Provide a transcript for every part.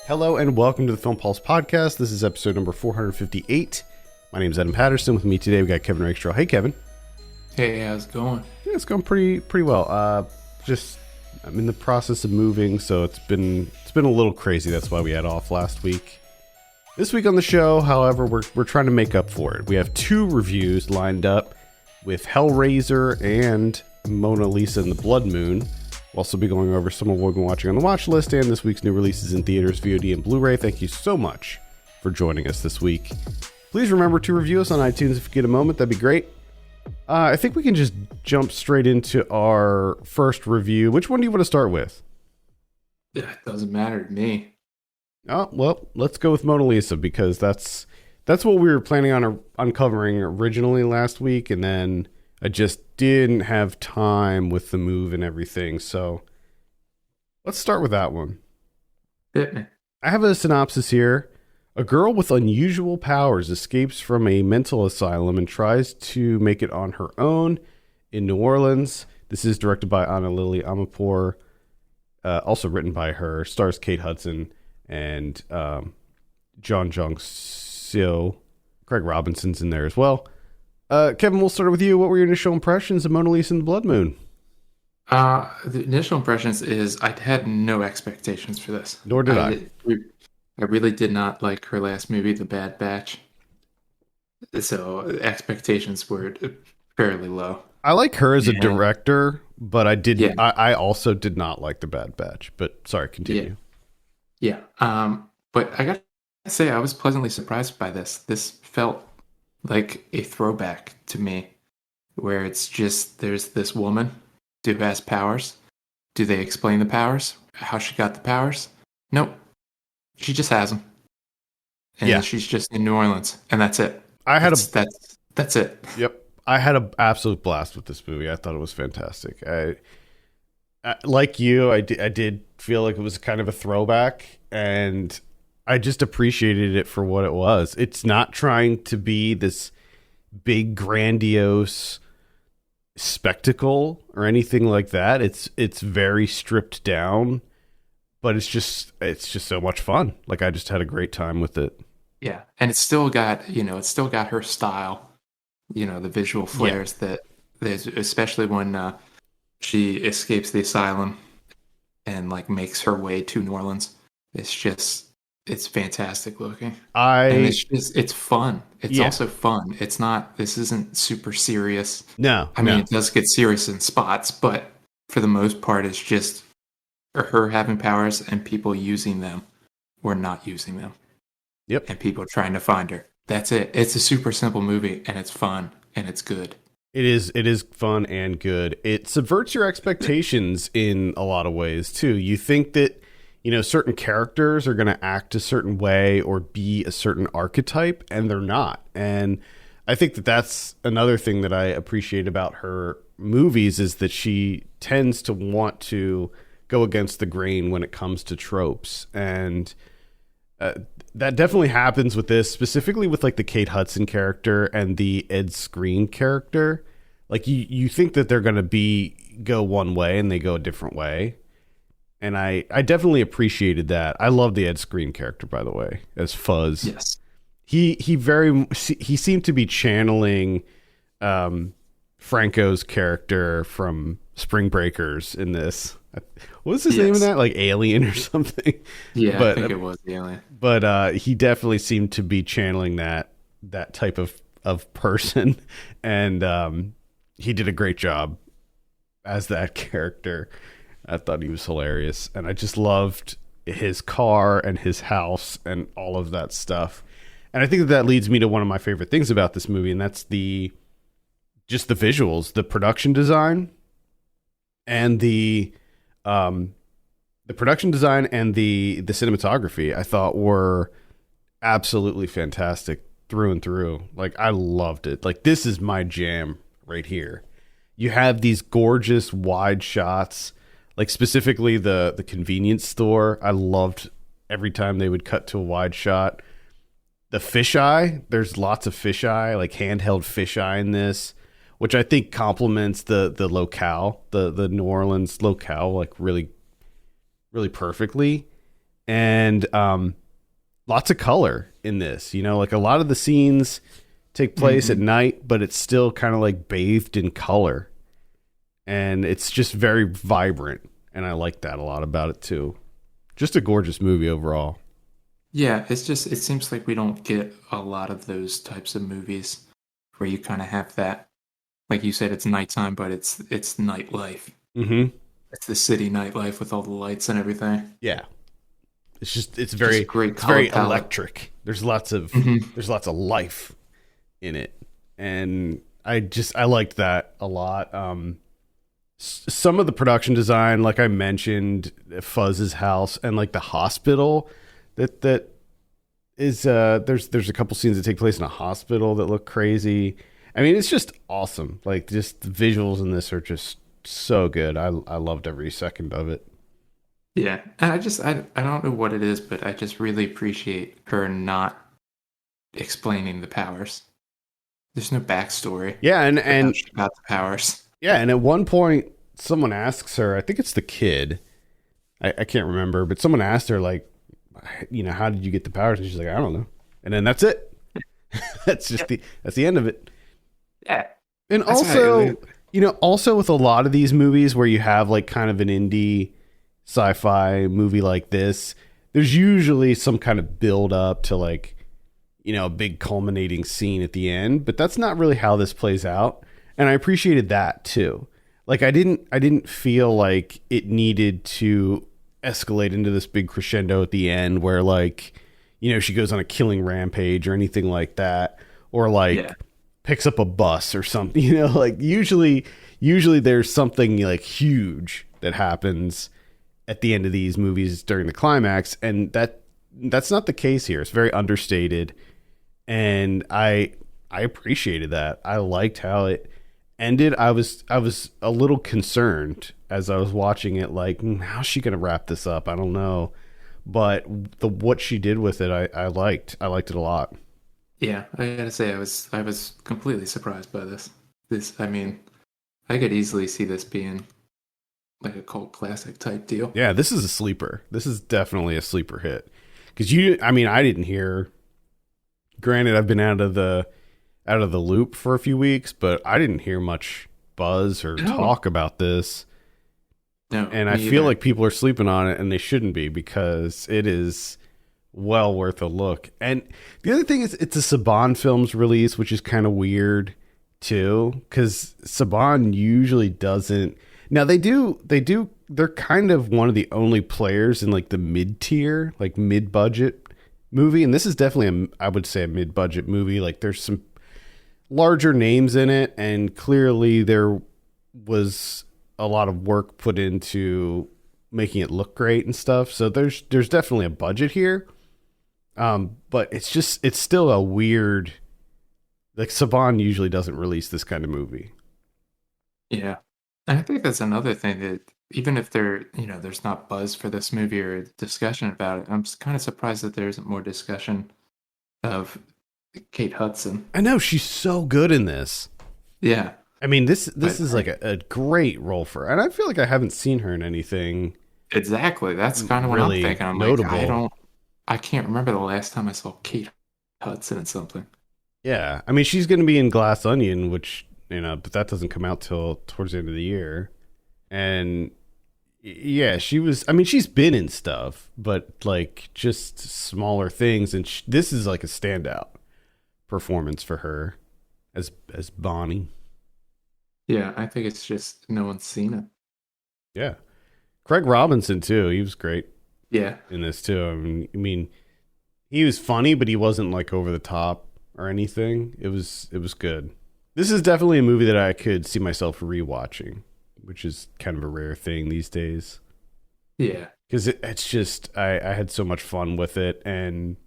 Hello and welcome to the Film Pulse podcast. This is episode number 458. My name is Adam Patterson. With me today, we got Kevin Rakestraw. Hey, Kevin. Hey, how's it going? Yeah, it's going pretty well. I'm in the process of moving, so it's been a little crazy. That's why we had off last week. This week on the show, however, we're trying to make up for it. We have two reviews lined up with Hellraiser and Mona Lisa and the Blood Moon. We'll also be going over some of what we've been watching on the watch list and this week's new releases in theaters, VOD, and Blu-ray. Thank you so much for joining us this week. Please remember to review us on iTunes if you get a moment. That'd be great. I think we can just jump straight into our first review. Which one do you want to start with? Yeah, it doesn't matter to me. Oh, well, let's go with Mona Lisa because that's what we were planning on uncovering originally last week, and then I just didn't have time with the move and everything. So let's start with that one. Hit me. I have a synopsis here. A girl with unusual powers escapes from a mental asylum and tries to make it on her own in New Orleans. This is directed by Ana Lily Amirpour, also written by her. Stars Kate Hudson and John Jong-seo. Craig Robinson's in there as well. Kevin, we'll start with you. What were your initial impressions of Mona Lisa and the Blood Moon? The initial impressions is I had no expectations for this. Nor did I. I really did not like her last movie, The Bad Batch. So expectations were fairly low. I like her as a director, but I did. Yeah. I also did not like The Bad Batch. But sorry, continue. Yeah. But I got to say, I was pleasantly surprised by this. This felt like a throwback to me, where it's just there's this woman who has powers. Do they explain the powers? How she got the powers? Nope. She just has them. And she's just in New Orleans, and that's it. That's it. Yep. I had an absolute blast with this movie. I thought it was fantastic. I like you, I did feel like it was kind of a throwback, and I just appreciated it for what it was. It's not trying to be this big, grandiose spectacle or anything like that. It's very stripped down, but it's just so much fun. Like, I just had a great time with it. Yeah, and it's still got her style. The visual flares that there's, especially when she escapes the asylum and like makes her way to New Orleans. It's fantastic looking. And it's fun. It's also fun. This isn't super serious. No. I mean, it does get serious in spots, but for the most part, it's just her having powers and people using them or not using them. Yep. And people trying to find her. That's it. It's a super simple movie, and it's fun, and it's good. It is fun and good. It subverts your expectations in a lot of ways, too. You think that, certain characters are going to act a certain way or be a certain archetype, and they're not. And I think that that's another thing that I appreciate about her movies is that she tends to want to go against the grain when it comes to tropes. And that definitely happens with this, specifically with like the Kate Hudson character and the Ed Skrein character. Like you think that they're going to go one way and they go a different way. And I definitely appreciated that. I love the Ed Skrein character, by the way, as Fuzz. Yes. He seemed to be channeling Franco's character from Spring Breakers in this. What was his name in that? Like Alien or something? Yeah, I think it was the Alien. But he definitely seemed to be channeling that type of person. And he did a great job as that character. I thought he was hilarious. And I just loved his car and his house and all of that stuff. And I think that leads me to one of my favorite things about this movie, and that's just the visuals, the production design, and the production design and the cinematography. I thought were absolutely fantastic through and through. Like, I loved it. Like, this is my jam right here. You have these gorgeous wide shots, like specifically the convenience store. I loved every time they would cut to a wide shot. The fisheye, there's lots of fisheye, like handheld fisheye in this, which I think complements the locale, the New Orleans locale, like really, really perfectly. and lots of color in this. You know, like a lot of the scenes take place at night, but it's still kind of like bathed in color, and it's just very vibrant. And I like that a lot about it too. Just a gorgeous movie overall. Yeah, it's just it seems like we don't get a lot of those types of movies where you kind of have that, like you said, it's nighttime, but it's nightlife. Mm-hmm. It's the city nightlife with all the lights and everything. Yeah, it's very great it's very color palette. electric. There's lots of life in it, and I liked that a lot. Some of the production design, like I mentioned, Fuzz's house and like the hospital that is there's a couple scenes that take place in a hospital that look crazy. I mean, it's just awesome. Like, just the visuals in this are just so good. I loved every second of it. Yeah, and I don't know what it is, but I just really appreciate her not explaining the powers. There's no backstory. Yeah, and How she got the powers. yeah, and at one point someone asks her, I think it's the kid. I can't remember, but someone asked her, like, you know, how did you get the powers? And she's like, I don't know. And then that's it. That's the end of it. Yeah. And also, you know, also with a lot of these movies where you have like kind of an indie sci-fi movie like this, there's usually some kind of build up to, like, you know, a big culminating scene at the end, but that's not really how this plays out. And I appreciated that too. Like, I didn't feel like it needed to escalate into this big crescendo at the end where, like, you know, she goes on a killing rampage or anything like that, or like picks up a bus or something, you know, like usually there's something like huge that happens at the end of these movies during the climax. And that's not the case here. It's very understated. And I appreciated that. I liked how it ended. I was a little concerned as I was watching it, like, how's she going to wrap this up? I don't know. But what she did with it, I liked it a lot. Yeah, I gotta say, I was completely surprised by this. I mean, I could easily see this being like a cult classic type deal. Yeah, this is a sleeper. This is definitely a sleeper hit. Because I didn't hear. Granted, I've been out of the loop for a few weeks, but I didn't hear much buzz or talk about this. No, and I feel like people are sleeping on it, and they shouldn't be, because it is well worth a look. And the other thing is, it's a Saban Films release, which is kind of weird too, because Saban usually doesn't. Now they're kind of one of the only players in like the mid-tier, like mid-budget movie, and this is definitely I would say a mid-budget movie. Like, there's some larger names in it, and clearly there was a lot of work put into making it look great and stuff. So there's definitely a budget here. But it's still a weird, like, Saban usually doesn't release this kind of movie. Yeah. And I think that's another thing, that even if there's not buzz for this movie or discussion about it, I'm kind of surprised that there isn't more discussion of Kate Hudson. I know, she's so good in this. Yeah. I mean, this is like a great role for her. And I feel like I haven't seen her in anything. Exactly. That's kind of really what I'm thinking. I'm notable. like, I can't remember the last time I saw Kate Hudson in something. Yeah. I mean, she's going to be in Glass Onion, which, you know, but that doesn't come out till towards the end of the year. And yeah, she's been in stuff, but like just smaller things. And this is like a standout performance for her as Bonnie. Yeah, I think it's just no one's seen it. Yeah. Craig Robinson too. He was great. Yeah. In this too. I mean, he was funny, but he wasn't like over the top or anything. It was good. This is definitely a movie that I could see myself rewatching, which is kind of a rare thing these days. Yeah. Because it's just, I had so much fun with it. And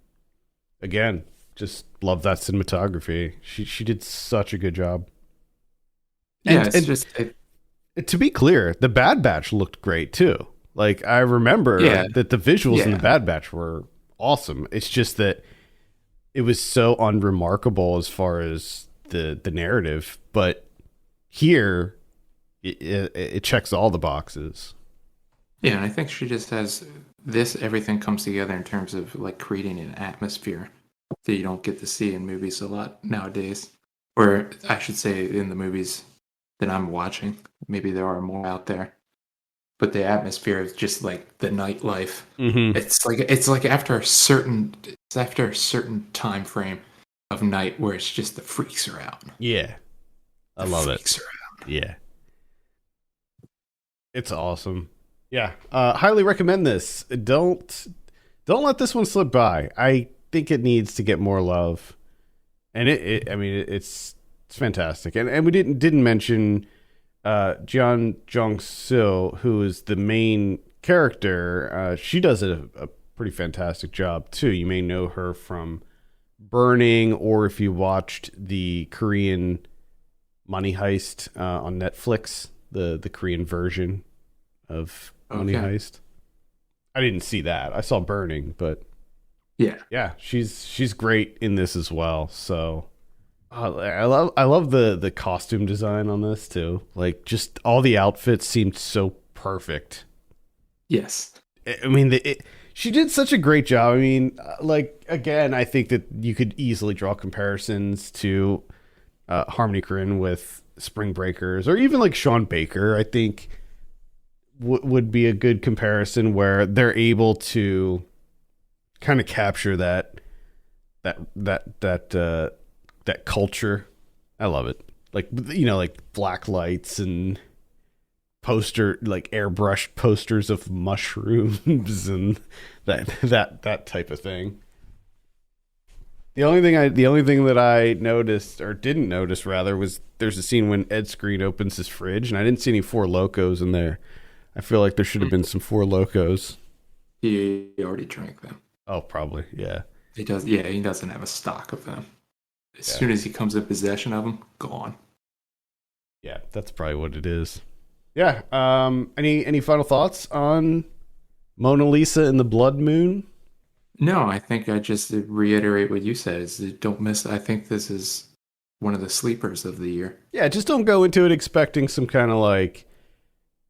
again, just love that cinematography. She did such a good job. Yeah, To be clear, the Bad Batch looked great too. Like, I remember that the visuals in the Bad Batch were awesome. It's just that it was so unremarkable as far as the narrative, but here it checks all the boxes. Yeah, and I think she just has this everything comes together in terms of like creating an atmosphere that you don't get to see in movies a lot nowadays. Or I should say in the movies that I'm watching. Maybe there are more out there. But the atmosphere is just like the nightlife. Mm-hmm. It's like after a certain time frame of night where it's just the freaks are out. Yeah. I love it. Freaks are out. Yeah. It's awesome. Yeah. Highly recommend this. Don't let this one slip by. I think it needs to get more love. And it's fantastic. And we didn't mention Jeon Jong-sil, who is the main character. She does a pretty fantastic job too. You may know her from Burning, or if you watched the Korean Money Heist on Netflix, the Korean version of Money Heist. I didn't see that. I saw Burning, but yeah, she's great in this as well. So I love the costume design on this too. Like, just all the outfits seemed so perfect. Yes. I mean, she did such a great job. I mean, like, again, I think that you could easily draw comparisons to Harmony Korine with Spring Breakers, or even like Sean Baker. I think would be a good comparison, where they're able to kind of capture that culture. I love it. Like, you know, like black lights and like airbrushed posters of mushrooms and that type of thing. The only thing that I noticed, or didn't notice rather, was there's a scene when Ed Skrein opens his fridge, and I didn't see any Four Locos in there. I feel like there should have been some Four Locos. He already drank them. Oh, probably, yeah. He does. Yeah, he doesn't have a stock of them. As soon as he comes in possession of them, gone. Yeah, that's probably what it is. Yeah. Any final thoughts on Mona Lisa and the Blood Moon? No, I think I just reiterate what you said. Is don't miss. I think this is one of the sleepers of the year. Yeah, just don't go into it expecting some kind of like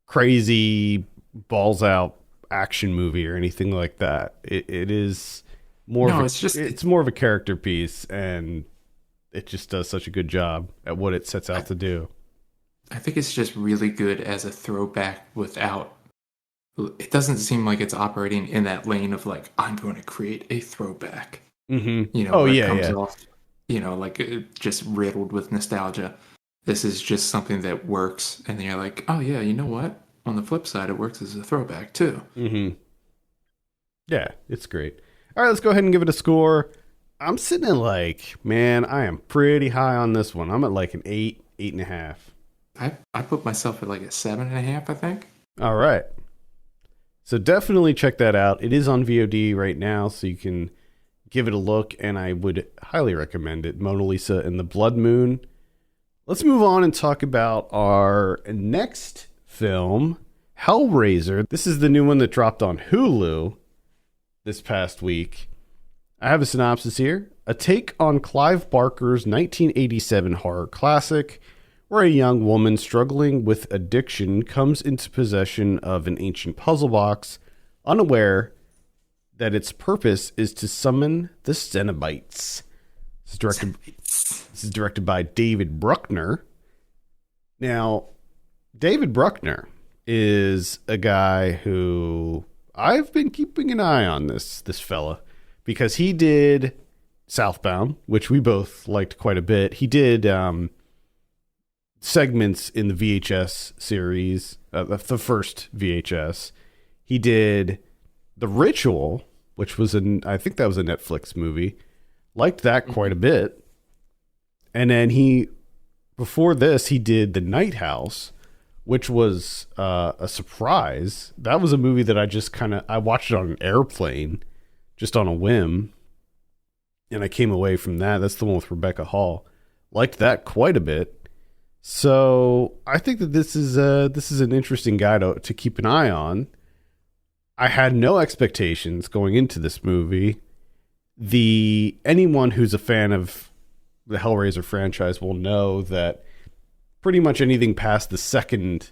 crazy balls out action movie or anything like that. It is more. No, it's more of a character piece, and it just does such a good job at what it sets out to do. I think it's just really good as a throwback without. It doesn't seem like it's operating in that lane of like, I'm going to create a throwback. Mm-hmm. You know, it comes off, you know, like just riddled with nostalgia. This is just something that works, and then you're like, oh yeah, you know what? On the flip side, it works as a throwback too. Mm-hmm. Yeah, it's great. All right, let's go ahead and give it a score. I'm sitting at like, man, I am pretty high on this one. I'm at like an 8.5. I put myself at like a 7.5, I think. All right. So definitely check that out. It is on VOD right now, so you can give it a look, and I would highly recommend it. Mona Lisa and the Blood Moon. Let's move on and talk about our next film, Hellraiser. This is the new one that dropped on Hulu this past week. I have a synopsis here. A take on Clive Barker's 1987 horror classic, where a young woman struggling with addiction comes into possession of an ancient puzzle box, unaware that its purpose is to summon the Cenobites. This is directed by David Bruckner. Now, David Bruckner is a guy who I've been keeping an eye on this fella, because he did Southbound, which we both liked quite a bit. He did segments in the VHS series, the first VHS. He did The Ritual, which was I think that was a Netflix movie. Liked that quite a bit. And then before this, he did The Night House, which was a surprise. That was a movie that I watched it on an airplane, just on a whim. And I came away from that. That's the one with Rebecca Hall. Liked that quite a bit. So I think that this is an interesting guy to keep an eye on. I had no expectations going into this movie. Anyone who's a fan of the Hellraiser franchise will know that pretty much anything past the second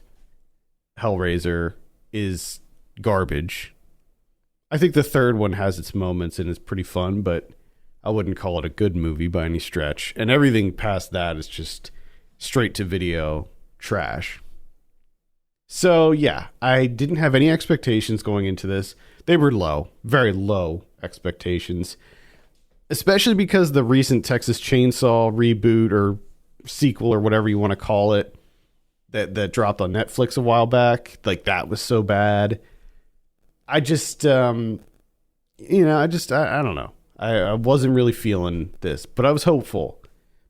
Hellraiser is garbage. I think the third one has its moments and is pretty fun, but I wouldn't call it a good movie by any stretch. And everything past that is just straight to video trash. So yeah, I didn't have any expectations going into this. They were low, very low expectations, especially because the recent Texas Chainsaw reboot or sequel or whatever you want to call it that dropped on Netflix a while back, like that was so bad. I just, I don't know. I wasn't really feeling this, but I was hopeful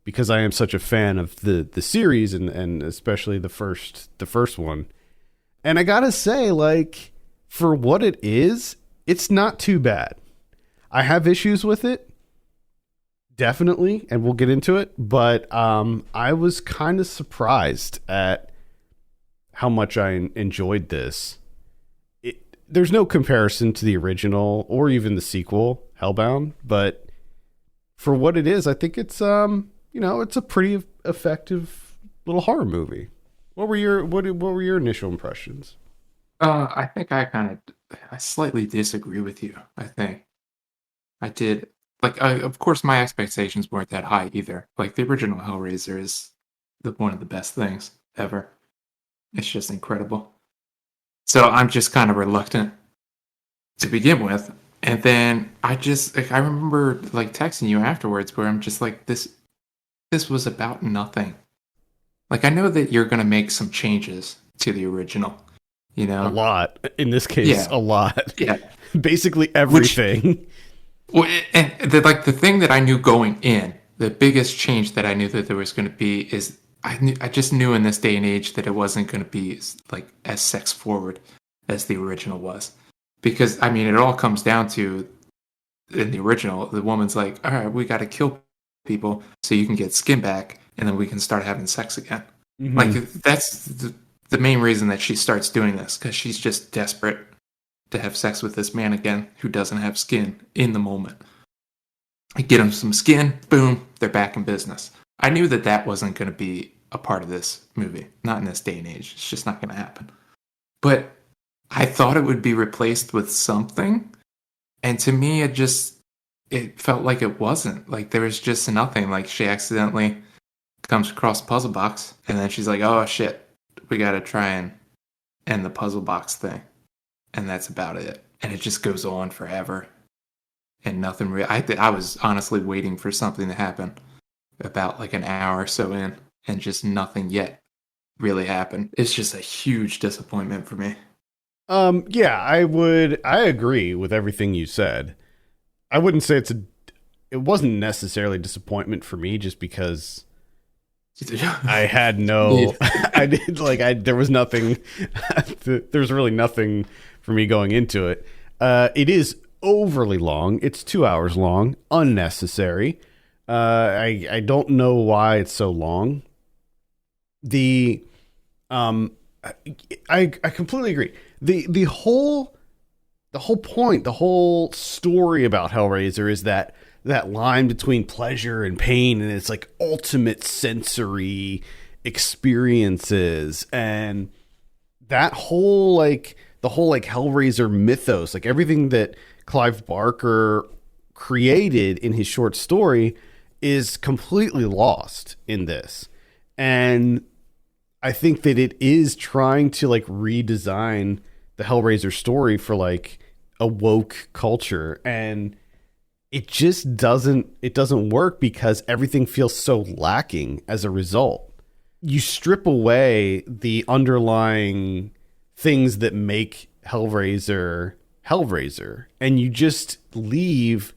because I am such a fan of the series and especially the first one. And I gotta say, like, for what it is, it's not too bad. I have issues with it, definitely, and we'll get into it. But I was kind of surprised at how much I enjoyed this. There's no comparison to the original or even the sequel, Hellbound, but for what it is, I think it's it's a pretty effective little horror movie. What were your initial impressions? I think I slightly disagree with you. I think I did. Like, of course, my expectations weren't that high either. Like, the original Hellraiser is one of the best things ever. It's just incredible. So I'm just kind of reluctant to begin with. And then I remember like texting you afterwards where I'm just like, this was about nothing. Like, I know that you're going to make some changes to the original, you know? A lot. In this case, yeah. A lot. Yeah. Basically everything. The thing that I knew going in, the biggest change that I knew that there was going to be is I just knew in this day and age that it wasn't going to be like as sex forward as the original was. Because, I mean, it all comes down to, in the original, the woman's like, all right, we got to kill people so you can get skin back and then we can start having sex again. Mm-hmm. Like, that's the main reason that she starts doing this, because she's just desperate to have sex with this man again who doesn't have skin in the moment. I get him some skin, boom, they're back in business. I knew that wasn't going to be a part of this movie. Not in this day and age. It's just not going to happen. But I thought it would be replaced with something. And to me, it felt like it wasn't. Like, there was just nothing. Like, she accidentally comes across a puzzle box. And then she's like, oh, shit. We got to try and end the puzzle box thing. And that's about it. And it just goes on forever. And nothing real. I was honestly waiting for something to happen about like an hour or so in, and just nothing yet really happened. It's just a huge disappointment for me. Yeah, I agree with everything you said. I wouldn't say it wasn't necessarily disappointment for me just because I had there was nothing, there's really nothing for me going into it. It is overly long. It's 2 hours long, unnecessary. I don't know why it's so long. I completely agree. The whole point, the whole story about Hellraiser is that line between pleasure and pain, and it's like ultimate sensory experiences, and that whole Hellraiser mythos, like everything that Clive Barker created in his short story is completely lost in this. And I think that it is trying to like redesign the Hellraiser story for like a woke culture, and it just doesn't work because everything feels so lacking as a result. You strip away the underlying things that make Hellraiser, and you just leave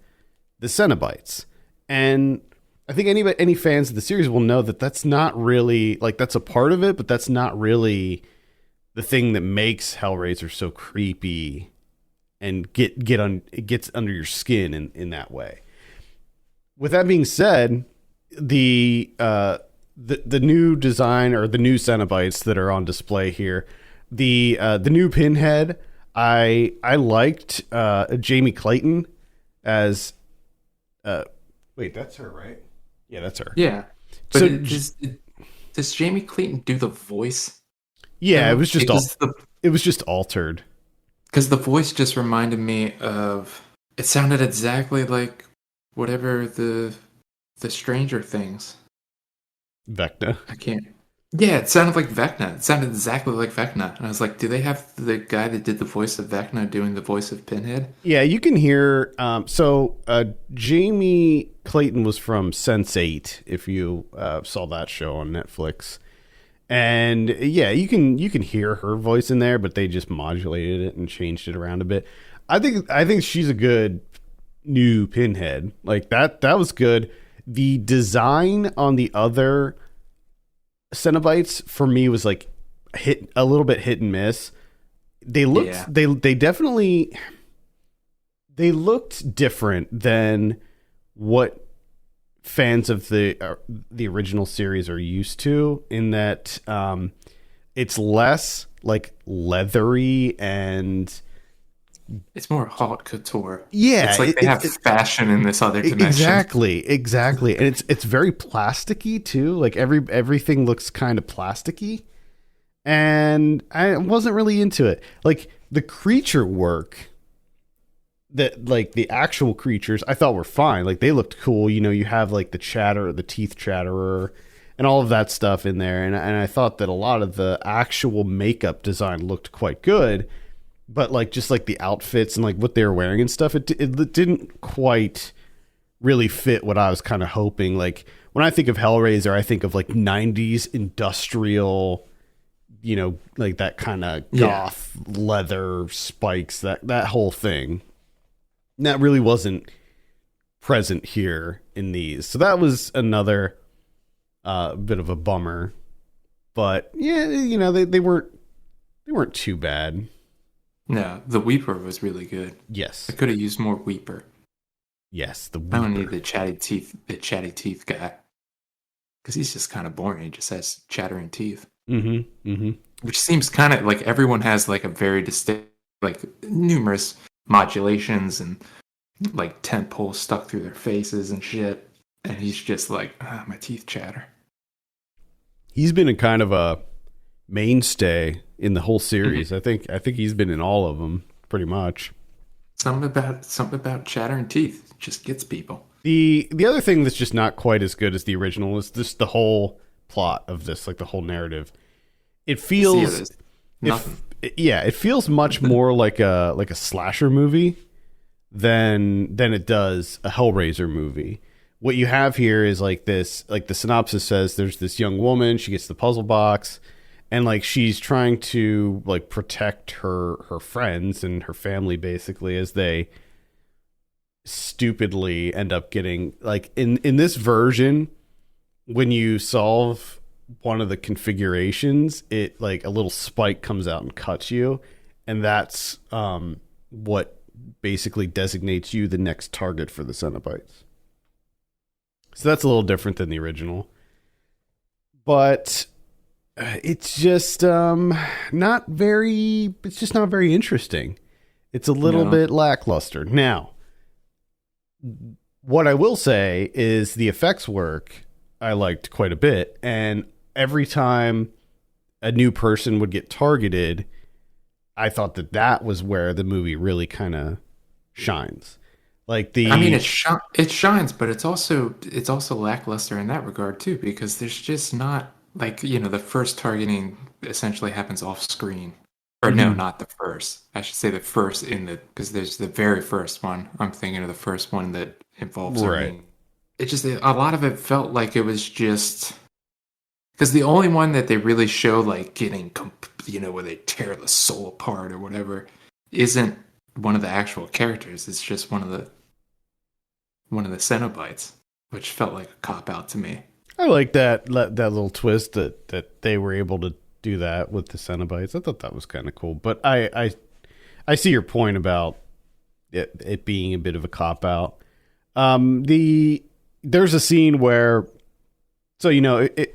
the Cenobites. And I think any fans of the series will know that that's not really, like, that's a part of it, but that's not really the thing that makes Hellraiser so creepy and it gets under your skin in that way. With that being said, the new design, or the new Cenobites that are on display here, the new Pinhead, I liked Jamie Clayton as wait, that's her, right? Yeah, that's her. Yeah. But so does Jamie Clayton do the voice? Yeah, it was just altered. Because the voice just reminded me of. It sounded exactly like whatever the Stranger Things. Vecna. I can't. Yeah, it sounded like Vecna. It sounded exactly like Vecna. And I was like, do they have the guy that did the voice of Vecna doing the voice of Pinhead? Yeah, you can hear. Jamie Clayton was from Sense8. If you saw that show on Netflix, and yeah, you can hear her voice in there, but they just modulated it and changed it around a bit. I think she's a good new Pinhead. Like that was good. The design on the other Cenobites for me was like a little bit hit and miss. They looked Yeah. they definitely they looked different than what fans of the original series are used to, in that it's less like leathery and It's more haute couture. yeah, It's like they have fashion in this other dimension. exactly, and it's very plasticky too. Like everything looks kind of plasticky, and I wasn't really into it. Like the creature work, that like the actual creatures, I thought were fine. Like they looked cool. You know, you have like the teeth chatterer, and all of that stuff in there, and I thought that a lot of the actual makeup design looked quite good. But like just like the outfits and like what they were wearing and stuff, it didn't quite really fit what I was kind of hoping. Like when I think of Hellraiser, I think of like 90s industrial, you know, like that kind of goth leather spikes, that whole thing. And that really wasn't present here in these. So that was another bit of a bummer. But yeah, you know, they weren't too bad. No, the Weeper was really good. Yes. I could have used more Weeper. Yes, the I don't Weeper. need the chatty teeth guy. Because he's just kind of boring. He just has chattering teeth. Mm-hmm. Mm-hmm. Which seems kind of like everyone has like a very distinct, like numerous modulations and like tent poles stuck through their faces and shit. And he's just like, my teeth chatter. He's been a kind of a mainstay in the whole series. Mm-hmm. I think he's been in all of them pretty much. Something about chattering teeth just gets people. The other thing that's just not quite as good as the original is just the whole plot of this, like the whole narrative. It feels nothing. It feels much more like a slasher movie than it does a Hellraiser movie. What you have here is like this, like the synopsis says, there's this young woman, she gets the puzzle box, and like she's trying to like protect her friends and her family basically, as they stupidly end up getting like in this version, when you solve one of the configurations, it like a little spike comes out and cuts you, and that's what basically designates you the next target for the Cenobites. So that's a little different than the original, but it's just not very interesting. It's a little bit lackluster. Now, what I will say is the effects work I liked quite a bit, and every time a new person would get targeted, I thought that was where the movie really kind of shines. Like it shines, but it's also lackluster in that regard too, because there's just not like, the first targeting essentially happens off screen. Or no, not the first. I should say the first because there's the very first one. I'm thinking of the first one that involves right. It just, a lot of it felt like it was just because the only one that they really show like getting, where they tear the soul apart or whatever, isn't one of the actual characters. It's just one of the Cenobites, which felt like a cop out to me. I like that little twist that they were able to do that with the Cenobites. I thought that was kind of cool, but I see your point about it being a bit of a cop out. There's a scene where, so it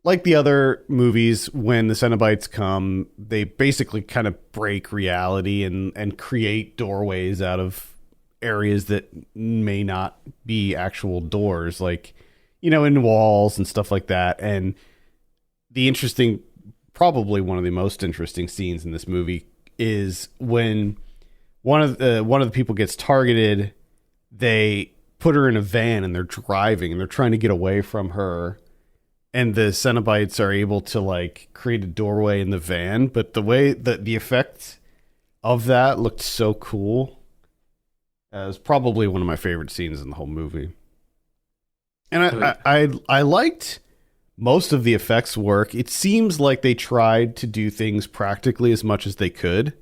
like the other movies, when the Cenobites come, they basically kind of break reality and create doorways out of areas that may not be actual doors, like in walls and stuff like that. And probably one of the most interesting scenes in this movie is when one of the people gets targeted, they put her in a van and they're driving and they're trying to get away from her. And the Cenobites are able to like create a doorway in the van. But the way that the effect of that looked so cool. It was probably one of my favorite scenes in the whole movie. And I liked most of the effects work. It seems like they tried to do things practically as much as they could.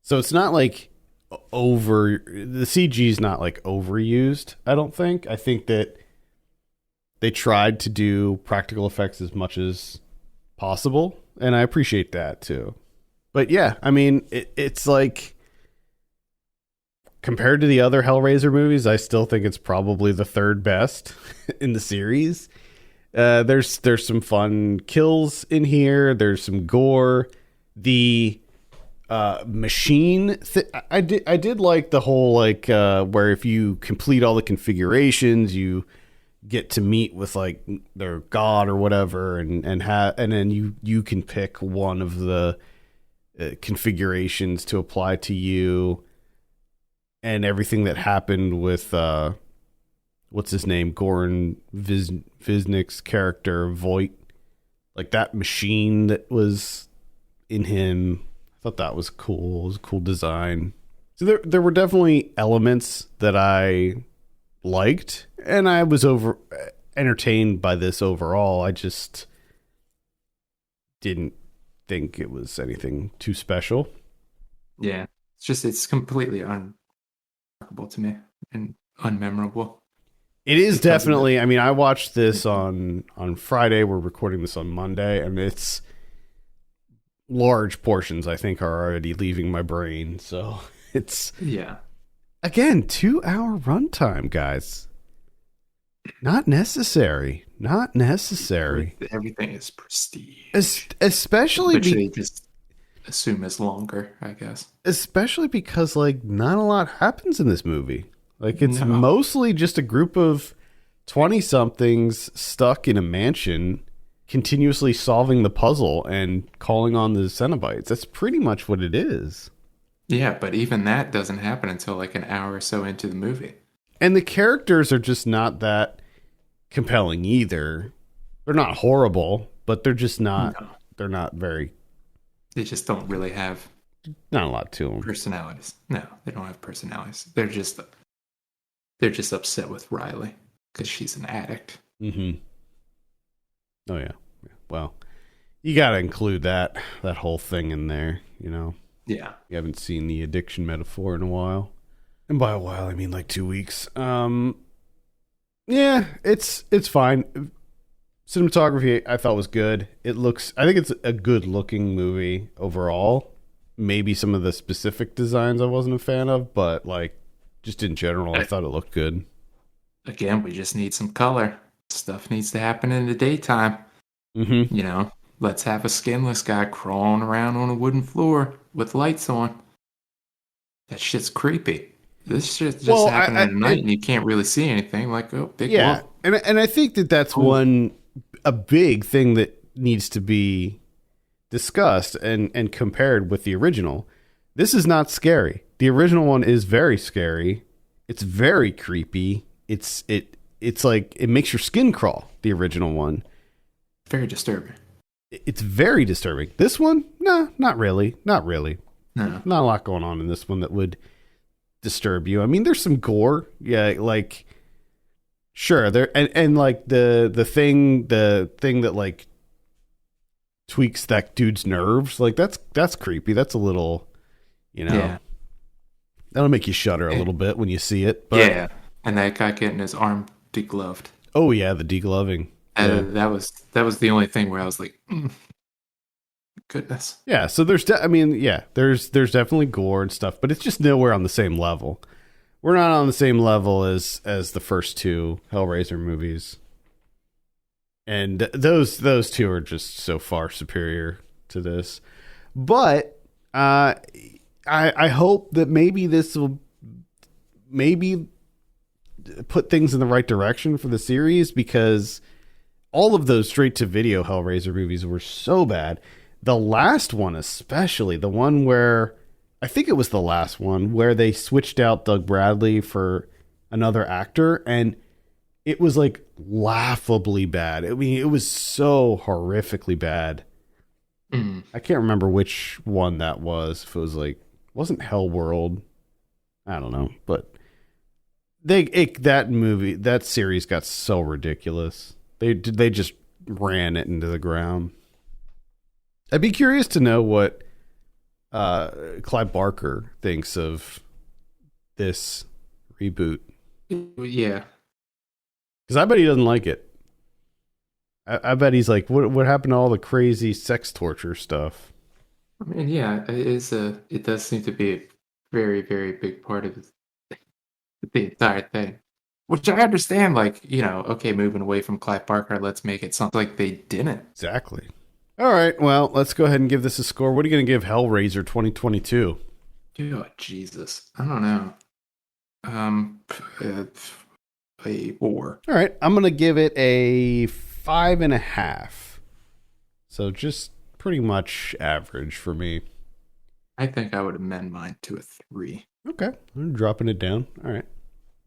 So it's not like the CG is not like overused, I don't think. I think that they tried to do practical effects as much as possible, and I appreciate that too. But yeah, I mean, it's like compared to the other Hellraiser movies, I still think it's probably the third best in the series. There's some fun kills in here. There's some gore. The machine I did like the whole like where if you complete all the configurations, you get to meet with like their god or whatever, and then you can pick one of the configurations to apply to you, and everything that happened with what's his name, Goran Visnik's character Voight, like that machine that was in him. I thought that was cool. It was a cool design. So there were definitely elements that I liked, and I was entertained by this overall. I just didn't think it was anything too special. Yeah, it's completely unremarkable to me and unmemorable. It is definitely. I mean, I watched this on Friday. We're recording this on Monday, and it's large portions I think are already leaving my brain. So it's again 2-hour runtime, guys. Not necessary. Everything is prestige. Especially they just assume is longer, I guess. Especially because like not a lot happens in this movie. Like it's mostly just a group of 20-somethings stuck in a mansion, continuously solving the puzzle and calling on the Cenobites. That's pretty much what it is. Yeah, but even that doesn't happen until like an hour or so into the movie. And the characters are just not that compelling either. They're not horrible, but they're just not. No. They're not very. They just don't really have. Not a lot to them. Personalities. No, they don't have personalities. They're just upset with Riley because she's an addict. Mm-hmm. Oh yeah. Well, you got to include that whole thing in there. You know. Yeah. You haven't seen the addiction metaphor in a while. And by a while, I mean like 2 weeks. Yeah, it's fine. Cinematography, I thought was good. I think it's a good looking movie overall. Maybe some of the specific designs I wasn't a fan of, but like just in general, I thought it looked good. Again, we just need some color. Stuff needs to happen in the daytime. Mm-hmm. You know, let's have a skinless guy crawling around on a wooden floor with lights on. That shit's creepy. This shit just happening at night, and you can't really see anything. Like, oh, big yeah, and I think that's cool. A big thing that needs to be discussed and compared with the original. This is not scary. The original one is very scary. It's very creepy. It's like it makes your skin crawl. The original one, very disturbing. It's very disturbing. This one, no, not really. Not really. No, not a lot going on in this one that would disturb you. I mean, there's some gore. Yeah, like sure there, and like the thing that like tweaks that dude's nerves. Like that's creepy. That's a little, yeah. That'll make you shudder a little bit when you see it. But, yeah, and that guy getting his arm degloved. Oh yeah, the degloving. Yeah. That was the only thing where I was like, goodness. Yeah, so there's definitely gore and stuff, but it's just nowhere on the same level. We're not on the same level as the first two Hellraiser movies, and those two are just so far superior to this. But I hope that maybe this will put things in the right direction for the series, because all of those straight to video Hellraiser movies were so bad. The last one, especially the one where I think it was the last one where they switched out Doug Bradley for another actor, and it was like laughably bad. I mean, it was so horrifically bad. I can't remember which one that was. If it was like, wasn't Hell World? I don't know, but that series got so ridiculous. They just ran it into the ground. I'd be curious to know what Clive Barker thinks of this reboot. Yeah, because I bet he doesn't like it. I bet he's like, what happened to all the crazy sex torture stuff? I mean, yeah, it does seem to be a very, very big part of the entire thing. Which I understand, like, okay, moving away from Clive Barker, let's make it something like they didn't. Exactly. All right, well, let's go ahead and give this a score. What are you going to give Hellraiser 2022? Oh, Jesus. I don't know. A 4. All right, I'm going to give it a 5.5. So just pretty much average for me. I think I would amend mine to a 3. Okay, I'm dropping it down. All right.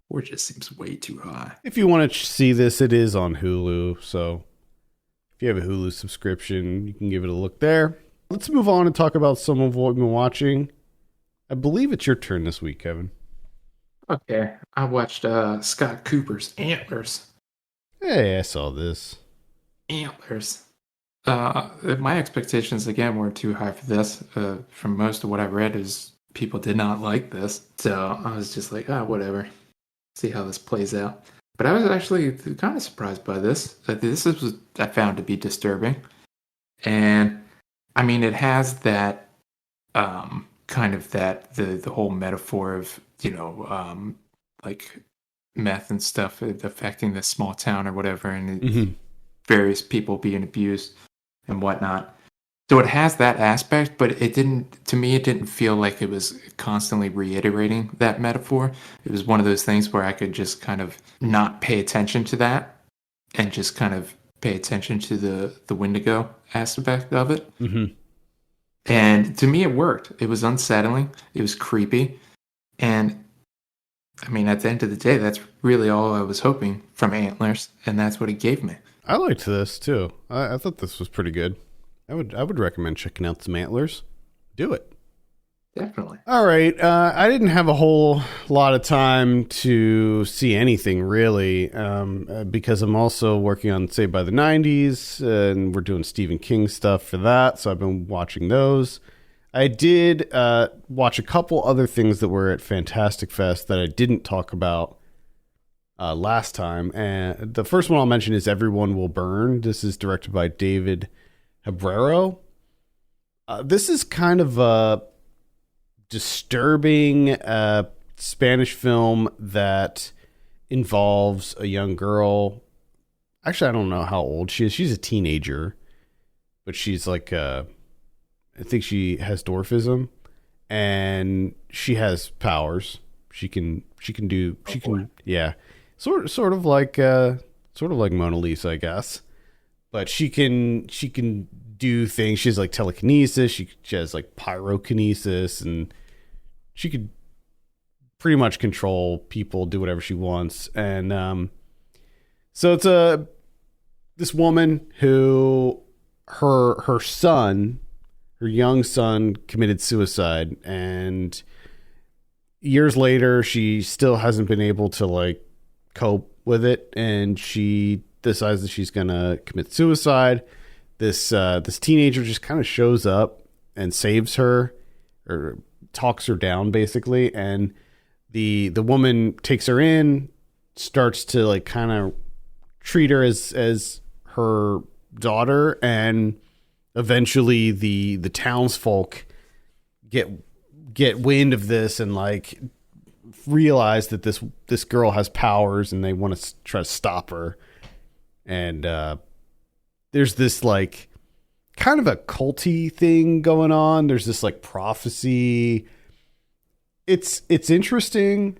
4 just seems way too high. If you want to see this, it is on Hulu. So if you have a Hulu subscription, you can give it a look there. Let's move on and talk about some of what we've been watching. I believe it's your turn this week, Kevin. Okay, I watched Scott Cooper's Antlers. Hey, I saw this. Antlers. My expectations again were too high for this. From most of what I read, is people did not like this, so I was just like, whatever. See how this plays out. But I was actually kind of surprised by this. This is I found to be disturbing, and I mean it has that kind of that the whole metaphor of like meth and stuff affecting this small town or whatever, and various people being abused and whatnot. So it has that aspect, but it didn't feel like it was constantly reiterating that metaphor. It was one of those things where I could just kind of not pay attention to that and just kind of pay attention to the Wendigo aspect of it. Mm-hmm. And to me, it worked. It was unsettling. It was creepy. And I mean, at the end of the day, that's really all I was hoping from Antlers, and that's what it gave me. I liked this too. I thought this was pretty good. I would recommend checking out some Antlers. Do it. Definitely. All right. I didn't have a whole lot of time to see anything really, because I'm also working on Saved by the 90s, and we're doing Stephen King stuff for that. So I've been watching those. I did watch a couple other things that were at Fantastic Fest that I didn't talk about last time. And the first one I'll mention is Everyone Will Burn. This is directed by David Hebrero. This is kind of a disturbing Spanish film that involves a young girl. Actually, I don't know how old she is. She's a teenager, but she's like, I think she has dwarfism, and she has powers. She can yeah, sort of like Mona Lisa, I guess. But she can do things. She has like telekinesis. She has like pyrokinesis, and she could pretty much control people, do whatever she wants. And so it's this woman who her son, her young son, committed suicide, and years later she still hasn't been able to like cope with it, and she decides that she's gonna commit suicide. This teenager just kind of shows up and saves her, or talks her down basically, and the woman takes her in, starts to like kind of treat her as her daughter, and eventually the townsfolk get wind of this and like realize that this girl has powers, and they want to try to stop her. And there's this like kind of a culty thing going on. There's this like prophecy. It's interesting,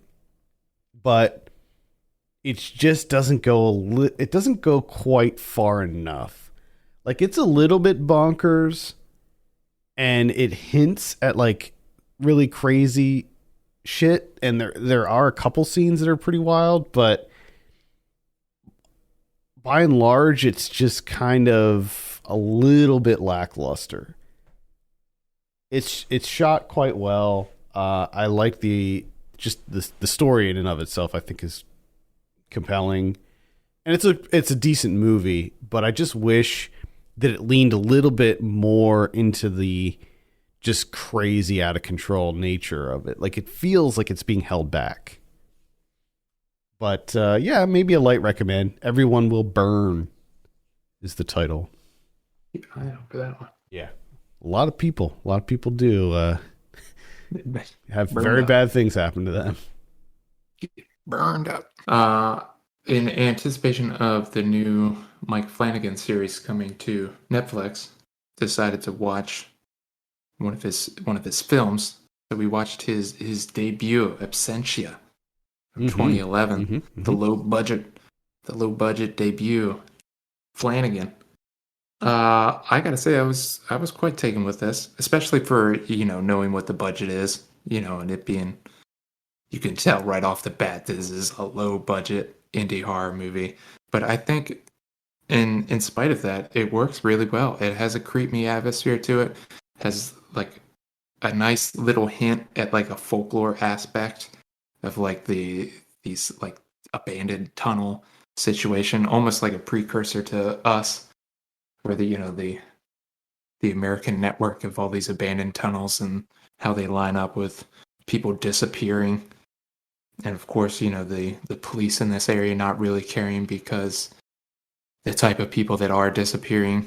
but it just doesn't go quite far enough. Like, it's a little bit bonkers, and it hints at like really crazy shit, and there are a couple scenes that are pretty wild, but by and large it's just kind of a little bit lackluster. It's shot quite well. I like the story in and of itself. I think is compelling, and it's a decent movie. But I just wish that it leaned a little bit more into the just crazy out of control nature of it. Like it feels like it's being held back. But yeah, maybe a light recommend. Everyone Will Burn is the title. Keep an eye out for that one. Yeah. A lot of people do have Burned very up. bad things happen to them. Burned up. In anticipation of the new Mike Flanagan series coming to Netflix, decided to watch one of his films. So we watched his debut, Absentia, from 2011. The low budget debut, Flanagan. I gotta say, I was quite taken with this, especially for knowing what the budget is, and it being, you can tell right off the bat this is a low budget indie horror movie. But I think, in spite of that, it works really well. It has a creepy atmosphere to it, has like a nice little hint at like a folklore aspect of like these like abandoned tunnel situation, almost like a precursor to Us, where the American network of all these abandoned tunnels and how they line up with people disappearing. And of course, the police in this area not really caring because the type of people that are disappearing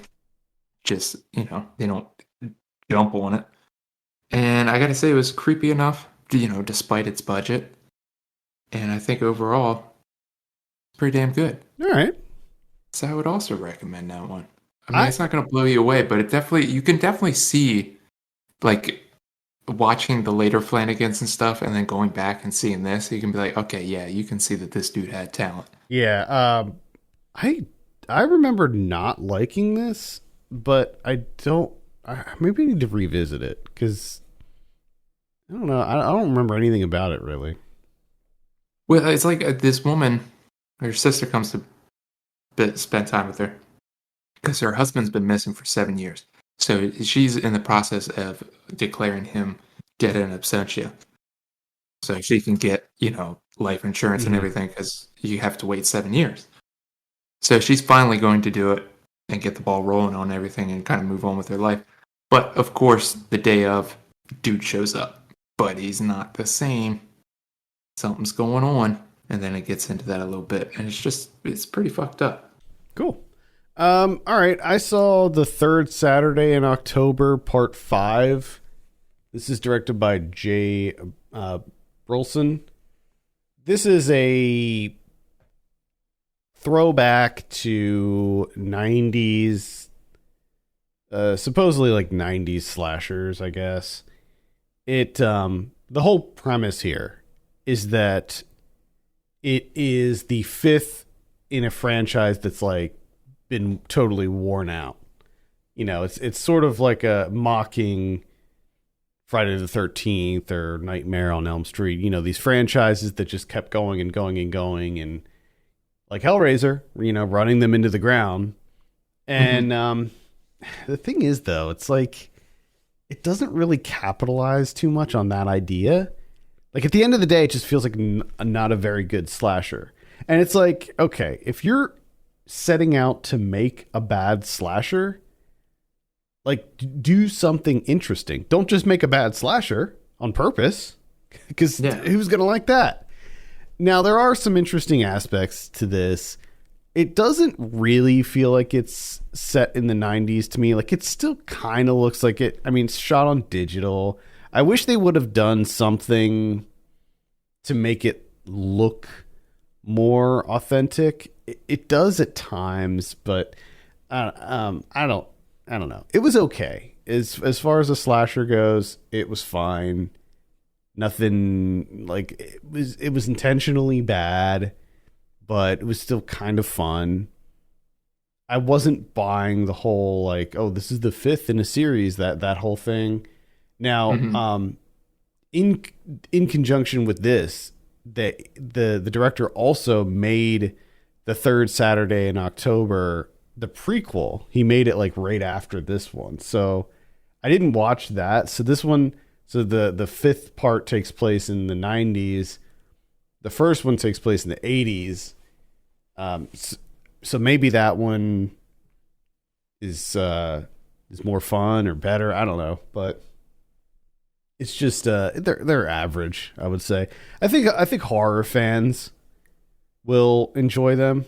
just, they don't jump on it. And I gotta say, it was creepy enough, despite its budget. And I think overall, it's pretty damn good. All right. So I would also recommend that one. I mean, it's not going to blow you away, but you can definitely see, like, watching the later Flanagans and stuff, and then going back and seeing this, you can be like, okay, yeah, you can see that this dude had talent. Yeah. I remember not liking this, but maybe I need to revisit it because I don't know. I don't remember anything about it really. Well, it's like this woman, her sister comes to spend time with her because her husband's been missing for 7 years. So she's in the process of declaring him dead in absentia, so she can get life insurance and everything, because you have to wait 7 years. So she's finally going to do it and get the ball rolling on everything and kind of move on with her life. But of course, the day of, dude shows up, but he's not the same. Something's going on, and then it gets into that a little bit, and it's pretty fucked up. Cool. All right. I saw The Third Saturday in October, Part 5. This is directed by Jay Brolson. This is a throwback to 90s, supposedly like 90s slashers, I guess. The whole premise here is that it is the fifth in a franchise that's like been totally worn out. It's sort of like a mocking Friday the 13th or Nightmare on Elm Street. These franchises that just kept going and going and going, and like Hellraiser, running them into the ground. And the thing is, though, it's like it doesn't really capitalize too much on that idea. Like at the end of the day, it just feels like not a very good slasher. And it's like, okay, if you're setting out to make a bad slasher, like do something interesting. Don't just make a bad slasher on purpose, because who's going to like that? Now, there are some interesting aspects to this. It doesn't really feel like it's set in the 90s to me. Like it still kind of looks like it. I mean, it's shot on digital. I wish they would have done something to make it look more authentic. It does at times, but I don't know. It was okay. As far as a slasher goes, it was fine. Nothing like it was intentionally bad, but it was still kind of fun. I wasn't buying the whole like, oh, this is the fifth in a series, that whole thing. Now, Hmm. in in conjunction with this, the director also made the third Saturday in October the prequel. He made it like right after this one. So I didn't watch that. So this one, so the fifth part takes place in the 90s. The first one takes place in the 80s. So maybe that one is more fun or better. I don't know, but it's just they're average, I would say. I think horror fans will enjoy them.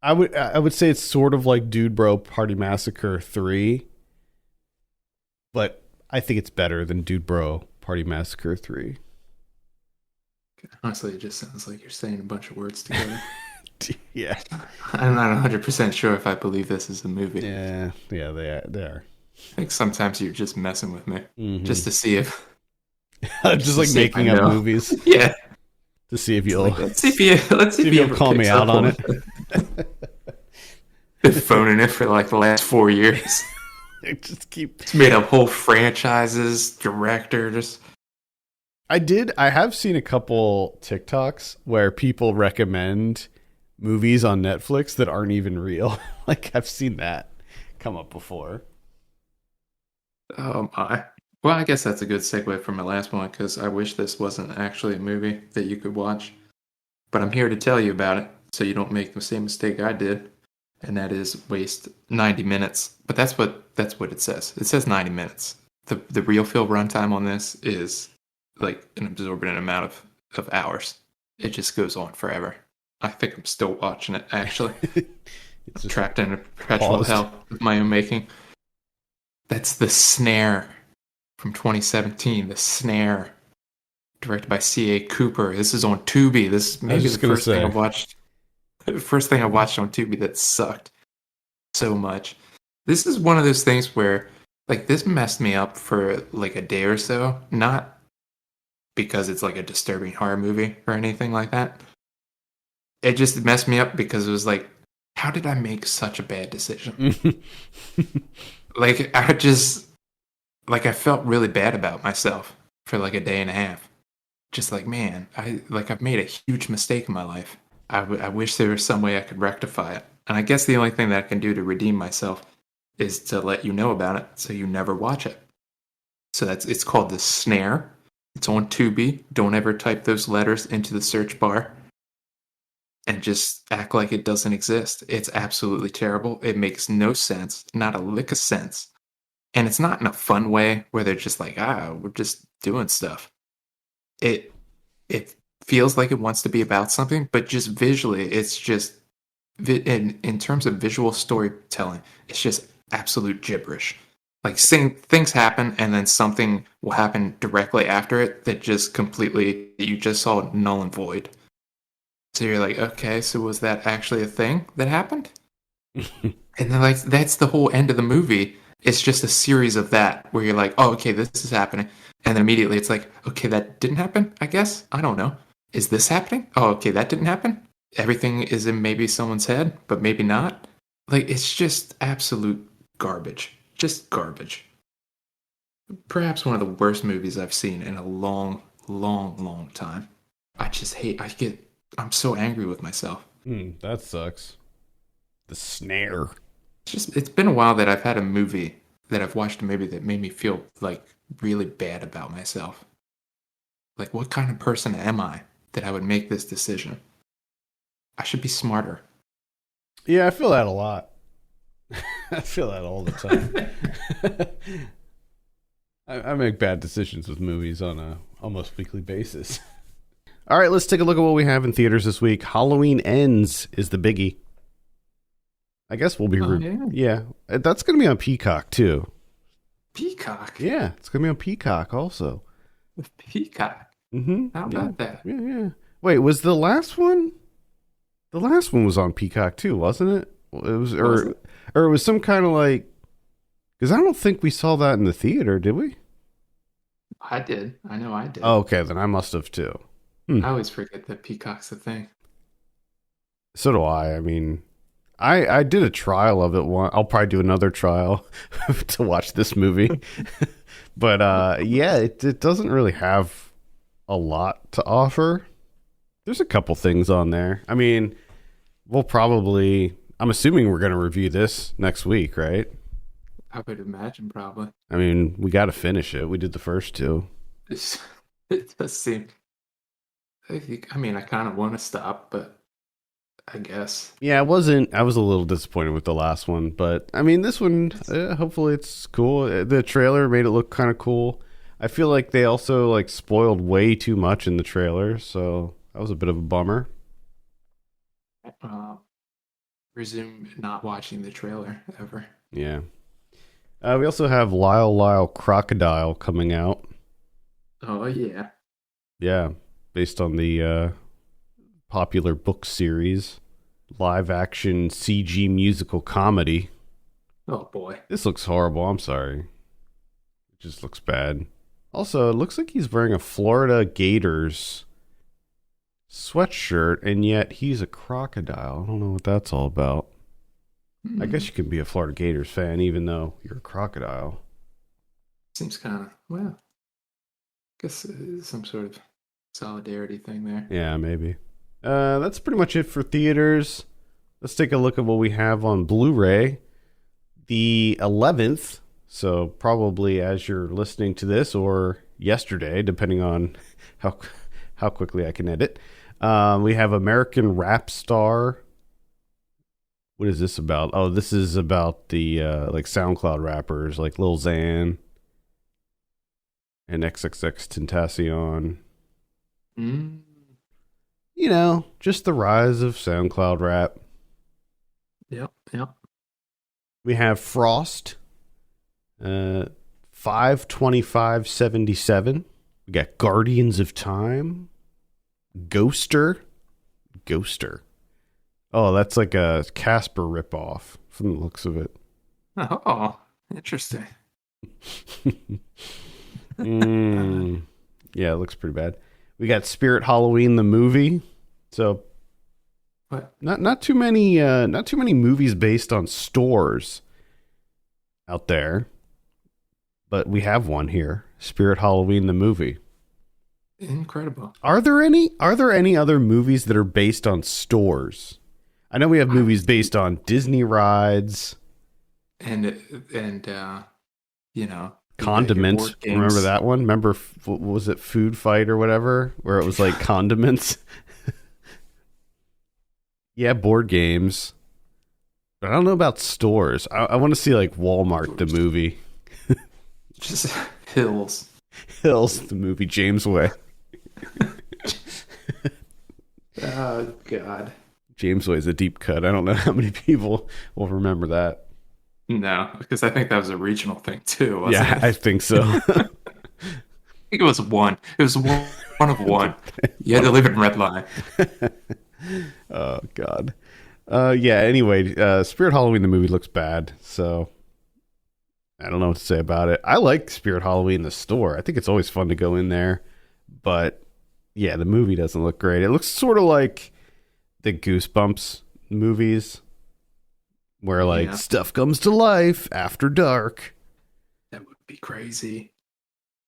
I would say it's sort of like Dude Bro Party Massacre 3, but I think it's better than Dude Bro Party Massacre 3. Honestly, it just sounds like you're saying a bunch of words together. Yeah. I'm not 100% sure if I believe this is a movie. Yeah, they are. I think sometimes you're just messing with me, Mm-hmm. just to see if, Just to like see if I making up know. movies Yeah, to see if it's you'll like, let's see see if if you you'll ever call me picks out up on it. Been phoning it for like the last 4 years. Just keep. It's made up whole franchises, directors. I have seen a couple TikToks where people recommend movies on Netflix that aren't even real. Like I've seen that come up before. Oh my. Well, I guess that's a good segue from my last one because I wish this wasn't actually a movie that you could watch. But I'm here to tell you about it so you don't make the same mistake I did, and that is waste 90 minutes. But that's what it says. It says 90 minutes. The real feel runtime on this is like an absorbent amount of hours. It just goes on forever. I think I'm still watching it actually. It's just Trapped in a perpetual paused. hell of my own making. That's The Snare from 2017. The Snare, directed by C.A. Cooper. This is on Tubi. This is I was maybe just the gonna first thing I say. watched. The first thing I watched on Tubi that sucked so much. This is one of those things where, like, this messed me up for like a day or so. Not because it's like a disturbing horror movie or anything like that. It just messed me up because it was like, how did I make such a bad decision? Like, I felt really bad about myself for like a day and a half. Just like, man, I've made a huge mistake in my life. I wish there was some way I could rectify it. And I guess the only thing that I can do to redeem myself is to let you know about it so you never watch it. So it's called The Snare. It's on Tubi. Don't ever type those letters into the search bar and just act like it doesn't exist. It's absolutely terrible. It makes no sense, not a lick of sense. And it's not in a fun way where they're just like, we're just doing stuff. It it feels like it wants to be about something, but just visually, it's just in terms of visual storytelling, it's just absolute gibberish. Like things happen, and then something will happen directly after it that just completely you just saw null and void. So you're like, okay, so was that actually a thing that happened? And then like that's the whole end of the movie. It's just a series of that where you're like, oh, okay, this is happening. And then immediately it's like, okay, that didn't happen, I guess. I don't know. Is this happening? Oh, okay, that didn't happen. Everything is in maybe someone's head, but maybe not. Like, it's just absolute garbage. Just garbage. Perhaps one of the worst movies I've seen in a long, long, long time. I just hate, I'm so angry with myself. That sucks. The Snare. It's been a while that I've had a movie that I've watched a movie that made me feel like really bad about myself. Like, what kind of person am I that I would make this decision? I should be smarter. Yeah, I feel that a lot. I feel that all the time. I make bad decisions with movies on a almost weekly basis. All right, let's take a look at what we have in theaters this week. Halloween Ends is the biggie. I guess we'll be... yeah, that's going to be on Peacock, too. Peacock? Yeah, it's going to be on Peacock also. Peacock? Mm-hmm. How about that? Yeah. Wait, was the last one? The last one was on Peacock, too, wasn't it? It was, or it was some kind of like... Because I don't think we saw that in the theater, did we? I did. I know I did. Oh, okay, then I must have, too. I always forget that Peacock's a thing. So do I. I mean... I did a trial of it one. I'll probably do another trial to watch this movie. But yeah, it doesn't really have a lot to offer. There's a couple things on there. I mean, I'm assuming we're going to review this next week, right? I would imagine probably. I mean, we got to finish it. We did the first two. It does seem. I mean, I kind of want to stop, but I guess. Yeah, I was a little disappointed with the last one, but I mean, this one, hopefully it's cool. The trailer made it look kind of cool. I feel like they also like spoiled way too much in the trailer, so that was a bit of a bummer. Resume not watching the trailer ever. Yeah. We also have Lyle Lyle Crocodile coming out. Oh, yeah. Yeah, based on the popular book series, live action CG musical comedy. Oh, boy. This looks horrible. I'm sorry. It just looks bad. Also, it looks like he's wearing a Florida Gators sweatshirt, and yet he's a crocodile. I don't know what that's all about. I guess you can be a Florida Gators fan even though you're a crocodile. Seems kind of, well, I guess some sort of solidarity thing there. Yeah, maybe. That's pretty much it for theaters. Let's take a look at what we have on Blu-ray. The 11th, so probably as you're listening to this or yesterday, depending on how quickly I can edit. We have American Rap Star. What is this about? Oh, this is about the like SoundCloud rappers like Lil Xan and XXXTentacion. You know, just the rise of SoundCloud rap. Yep. We have Frost, 5/25/77. We got Guardians of Time, Ghoster. Oh, that's like a Casper ripoff from the looks of it. Oh, interesting. Yeah, it looks pretty bad. We got Spirit Halloween the movie. So what? Not too many movies based on stores out there. But we have one here. Spirit Halloween the movie. Incredible. Are there any other movies that are based on stores? I know we have movies based on Disney rides and you know, condiments. Remember that one? Remember what was it, Food Fight or whatever, where it was like condiments? Yeah, board games. But I don't know about stores. I want to see like Walmart the movie. Just Hills the movie, James Way. Oh God. James Way is a deep cut. I don't know how many people will remember that. No, because I think that was a regional thing too. Wasn't Yeah, it? I think so. I think it was one. It was one of one. You had to live in Red Line. Oh God. Yeah. Anyway, Spirit Halloween the movie looks bad, so I don't know what to say about it. I like Spirit Halloween the store. I think it's always fun to go in there, but yeah, the movie doesn't look great. It looks sort of like the Goosebumps movies, where like stuff comes to life after dark. That would be crazy.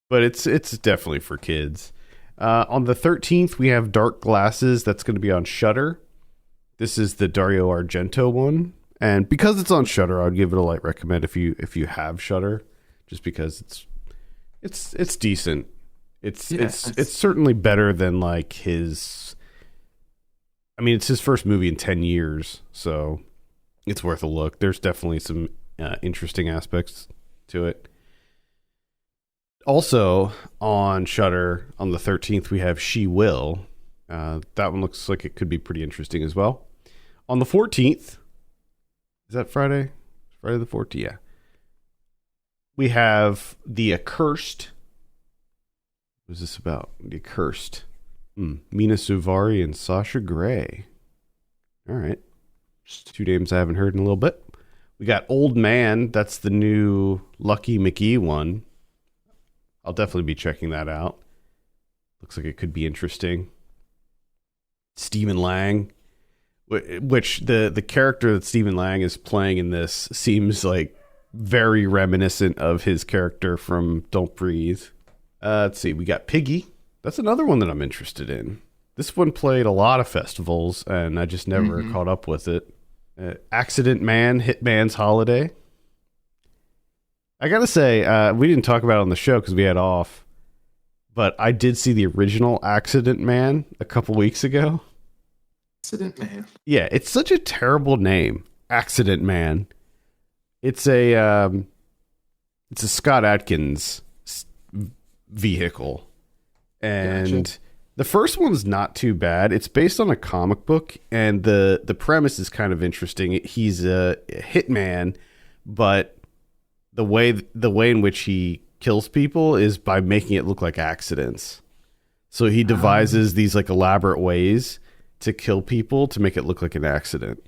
But it's definitely for kids. On the 13th, we have Dark Glasses. That's going to be on Shudder. This is the Dario Argento one, and because it's on Shudder, I would give it a light recommend if you have Shudder, just because it's decent. It's certainly better than like his. I mean, it's his first movie in 10 years, so it's worth a look. There's definitely some interesting aspects to it. Also on Shudder on the 13th, we have She Will. That one looks like it could be pretty interesting as well. On the 14th, is that Friday? Friday the 14th, yeah. We have The Accursed. What is this about? The Accursed. Mina Suvari and Sasha Grey. All right. Just two names I haven't heard in a little bit. We got Old Man. That's the new Lucky McGee one. I'll definitely be checking that out. Looks like it could be interesting. Stephen Lang. which the character that Stephen Lang is playing in this seems like very reminiscent of his character from Don't Breathe. Let's see, we got Piggy. That's another one that I'm interested in. This one played a lot of festivals, and I just never caught up with it. Accident Man, Hitman's Holiday. I gotta say, we didn't talk about it on the show because we had off, but I did see the original Accident Man a couple weeks ago. Accident Man. Yeah, it's such a terrible name, Accident Man. It's a Scott Adkins vehicle, and gotcha. The first one's not too bad. It's based on a comic book, and the premise is kind of interesting. He's a hitman, but the way in which he kills people is by making it look like accidents. So he devises these like elaborate ways to kill people to make it look like an accident.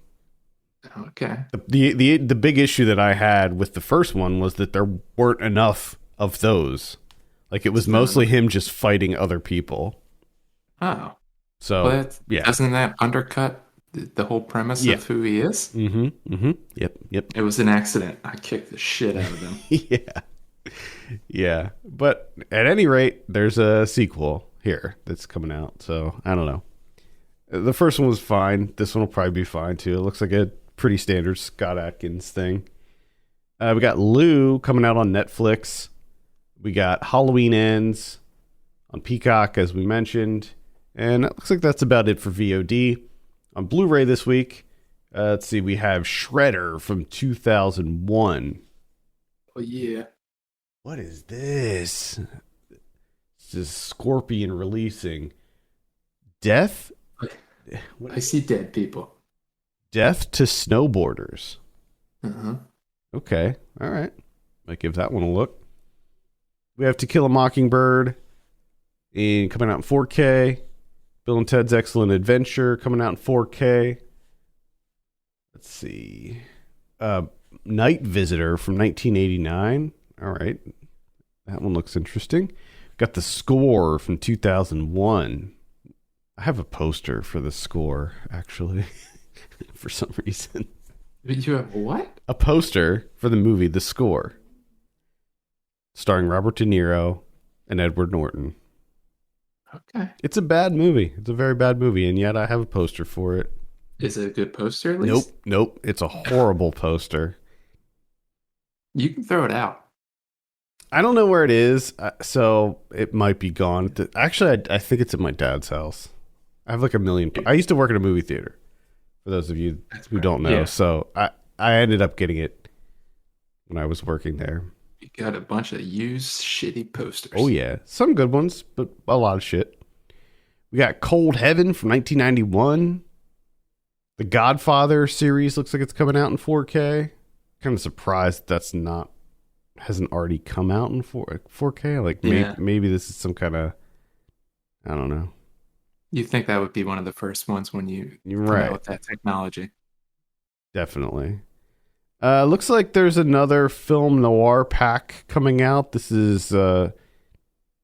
Okay. The big issue that I had with the first one was that there weren't enough of those. Like it was mostly him just fighting other people. Oh. So but yeah. Doesn't that undercut the whole premise of who he is? Yep. It was an accident. I kicked the shit out of him. Yeah. But at any rate, there's a sequel here that's coming out. So I don't know. The first one was fine. This one will probably be fine too. It looks like a pretty standard Scott Adkins thing. We got Lou coming out on Netflix. We got Halloween Ends on Peacock, as we mentioned. And it looks like that's about it for VOD. On Blu-ray this week, let's see, we have Shredder from 2001. Oh, yeah. What is this? This is Scorpion releasing. Death? I see dead people. Death to Snowboarders. Uh-huh. Okay. All right. Might give that one a look. We have To Kill a Mockingbird coming out in 4K. Bill and Ted's Excellent Adventure coming out in 4K. Let's see. Night Visitor from 1989. All right. That one looks interesting. Got The Score from 2001. I have a poster for The Score, actually, for some reason. You have what? A poster for the movie The Score, starring Robert De Niro and Edward Norton. Okay. It's a bad movie. It's a very bad movie, and yet I have a poster for it. Is it a good poster, at least? Nope. It's a horrible poster. You can throw it out. I don't know where it is, so it might be gone. Actually, I think it's at my dad's house. I have like a million. I used to work at a movie theater, for those of you who don't know. Yeah. So I ended up getting it when I was working there. You got a bunch of used shitty posters. Oh, yeah. Some good ones, but a lot of shit. We got Cold Heaven from 1991. The Godfather series looks like it's coming out in 4K. Kind of surprised hasn't already come out in 4K. Like maybe this is some kind of, I don't know. You think that would be one of the first ones when you come out with that technology? Definitely. Looks like there's another film noir pack coming out. This is the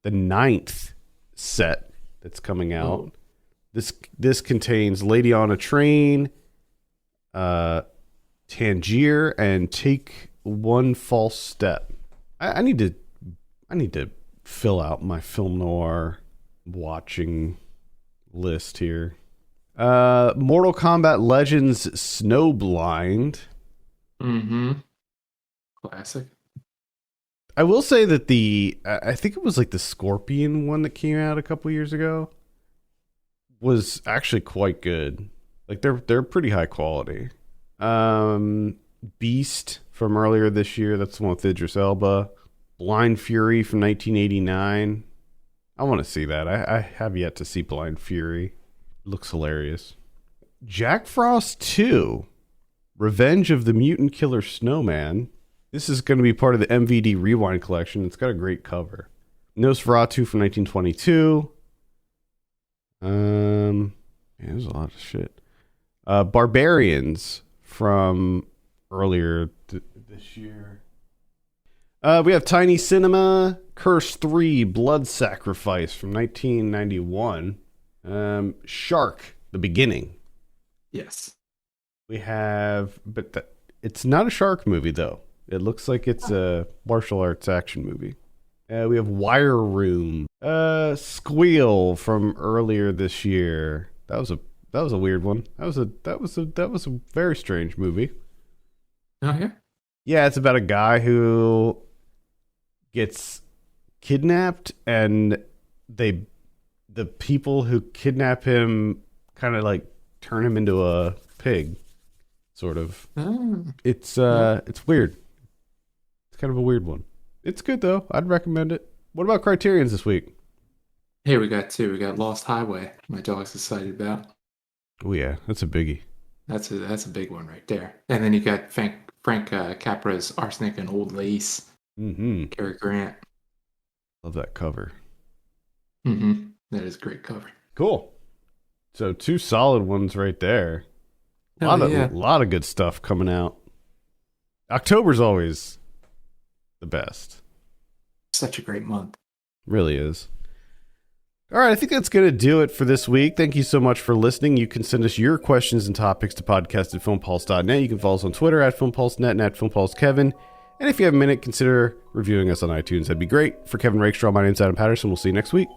9th set that's coming out. Oh. This contains Lady on a Train, Tangier, and Take One False Step. I need to fill out my film noir watching list here. Mortal Kombat Legends Snowblind. Mm-hmm. Classic. I will say that I think it was like the Scorpion one that came out a couple years ago was actually quite good. Like they're pretty high quality. Beast from earlier this year, that's the one with Idris Elba. Blind Fury from 1989. I want to see that. I have yet to see Blind Fury. Looks hilarious. Jack Frost 2. Revenge of the Mutant Killer Snowman. This is going to be part of the MVD Rewind collection. It's got a great cover. Nosferatu from 1922. There's a lot of shit. Barbarians from earlier this year. We have Tiny Cinema, Curse 3, Blood Sacrifice from 1991. Shark, The Beginning. Yes. We have, it's not a shark movie though. It looks like it's a martial arts action movie. We have Wire Room, Squeal from earlier this year. That was a weird one. That was a very strange movie. Oh yeah. Yeah, it's about a guy who gets kidnapped, and the people who kidnap him kind of like turn him into a pig, sort of. Oh. It's weird. It's kind of a weird one. It's good though. I'd recommend it. What about Criterion's this week? Hey, we got two. We got Lost Highway. My dog's excited about. Oh yeah, that's a biggie. That's a big one right there. And then you got Frank Capra's Arsenic and Old Lace. Mm-hmm. Cary Grant. Love that cover. Mm-hmm. That is a great cover. Cool. So two solid ones right there. A lot of good stuff coming out. October's always the best. Such a great month. Really is. All right, I think that's going to do it for this week. Thank you so much for listening. You can send us your questions and topics to podcast@filmpulse.net. You can follow us on Twitter @filmpulsenet and @filmpulsekevin. And if you have a minute, consider reviewing us on iTunes. That'd be great. For Kevin Rakestraw, my name's Adam Patterson. We'll see you next week.